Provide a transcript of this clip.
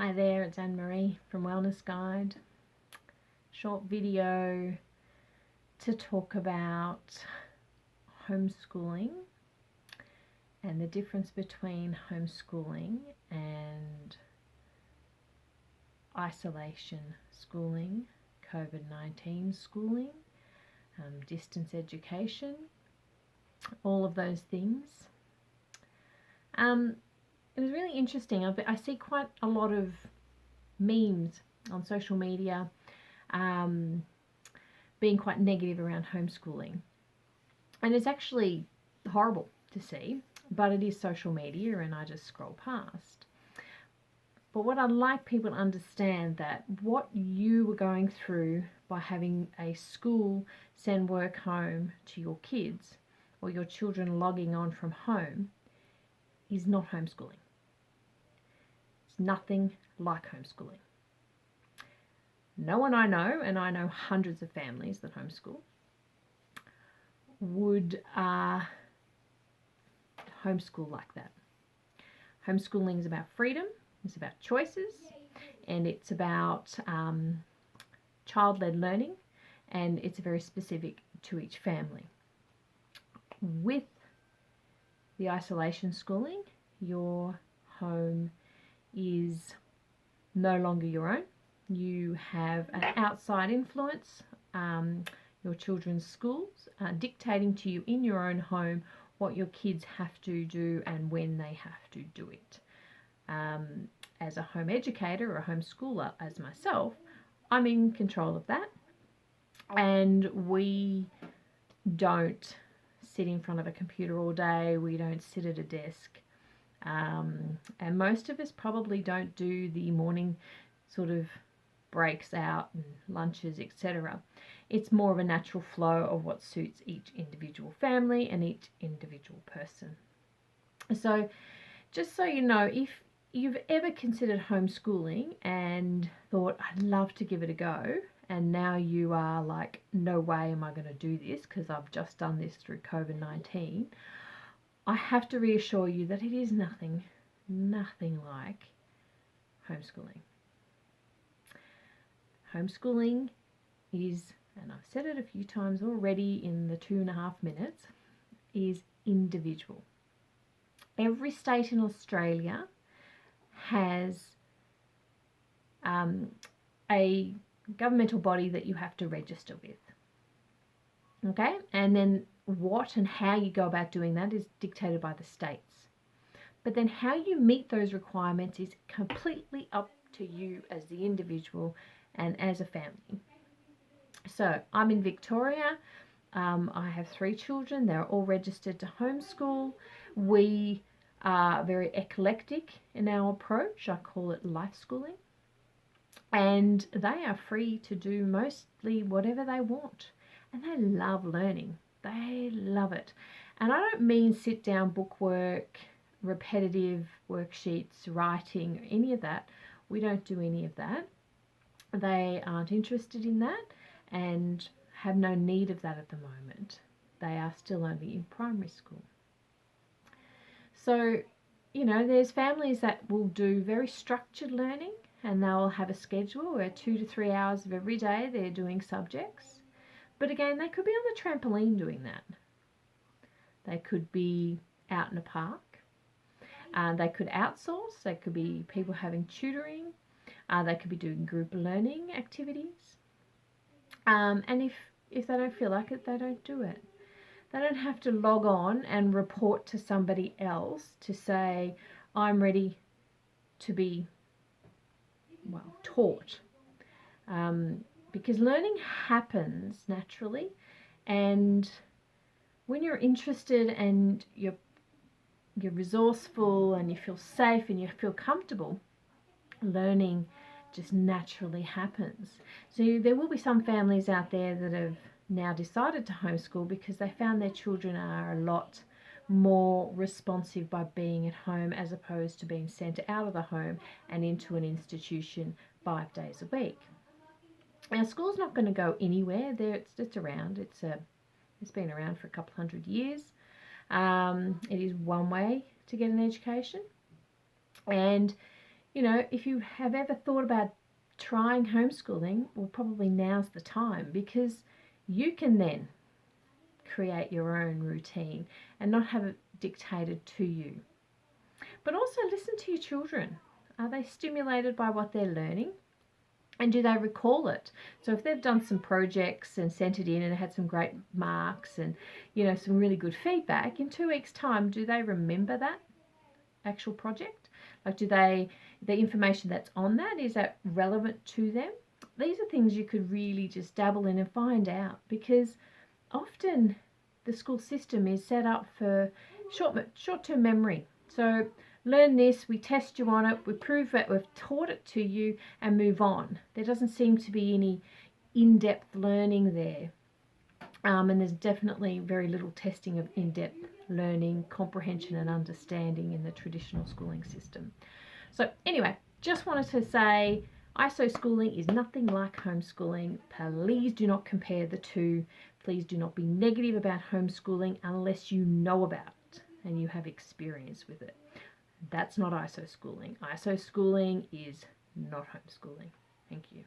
Hi there, it's Anne-Marie from Wellness Guide. Short video to talk about homeschooling and the difference between homeschooling and isolation schooling, COVID-19 schooling, distance education, all of those things. It was really interesting. I see quite a lot of memes on social media being quite negative around homeschooling. And it's actually horrible to see, but it is social media and I just scroll past. But what I'd like people to understand that what you were going through by having a school send work home to your kids or your children logging on from home is not homeschooling. It's nothing like homeschooling. No one I know, and I know hundreds of families that homeschool, would homeschool like that. Homeschooling is about freedom, it's about choices, and it's about child-led learning, and it's very specific to each family. With the isolation schooling, your home is no longer your own. You have an outside influence, your children's schools, dictating to you in your own home what your kids have to do and when they have to do it. As a home educator or a homeschooler, as myself, I'm in control of that. And we don't sit in front of a computer all day. We don't sit at a desk. And most of us probably don't do the morning sort of breaks out and lunches, etc. It's more of a natural flow of what suits each individual family and each individual person. So just so you know, if you've ever considered homeschooling and thought, I'd love to give it a go, and now you are like, no way am I going to do this because I've just done this through COVID-19, I have to reassure you that it is nothing like homeschooling. Homeschooling is, and I've said it a few times already in the 2.5 minutes, is individual. Every state in Australia has a governmental body that you have to register with. Okay, and then what and how you go about doing that is dictated by the states. But then how you meet those requirements is completely up to you as the individual and as a family. So I'm in Victoria. I have 3 children. They're all registered to homeschool. We are very eclectic in our approach. I call it life schooling. And they are free to do mostly whatever they want. And they love learning. They love it. And I don't mean sit down book work, repetitive worksheets, writing, any of that. We don't do any of that. They aren't interested in that and have no need of that at the moment. They are still only in primary school. So, you know, there's families that will do very structured learning and they'll have a schedule where 2 to 3 hours of every day they're doing subjects. But again, they could be on the trampoline doing that. They could be out in a park. They could outsource. They could be people having tutoring. They could be doing group learning activities. And if they don't feel like it, they don't do it. They don't have to log on and report to somebody else to say, I'm ready to be, well, taught. Because learning happens naturally, and when you're interested and you're resourceful and you feel safe and you feel comfortable, learning just naturally happens. So there will be some families out there that have now decided to homeschool because they found their children are a lot more responsive by being at home as opposed to being sent out of the home and into an institution 5 days a week. Now, school's not going to go anywhere. It's around. It's been around for a couple hundred years. It is one way to get an education, and you know, if you have ever thought about trying homeschooling, well, probably now's the time, because you can then create your own routine and not have it dictated to you. But also listen to your children. Are they stimulated by what they're learning? And do they recall it? So if they've done some projects and sent it in and had some great marks and, you know, some really good feedback, in 2 weeks' time, do they remember that actual project? Like, the information that's on that, is that relevant to them? These are things you could really just dabble in and find out, because often the school system is set up for short-term memory. So learn this, we test you on it, we prove that we've taught it to you, and move on. There doesn't seem to be any in-depth learning there. And there's definitely very little testing of in-depth learning, comprehension and understanding in the traditional schooling system. So anyway, just wanted to say ISO schooling is nothing like homeschooling. Please do not compare the two. Please do not be negative about homeschooling unless you know about it and you have experience with it. That's not ISO schooling. ISO schooling is not homeschooling. Thank you.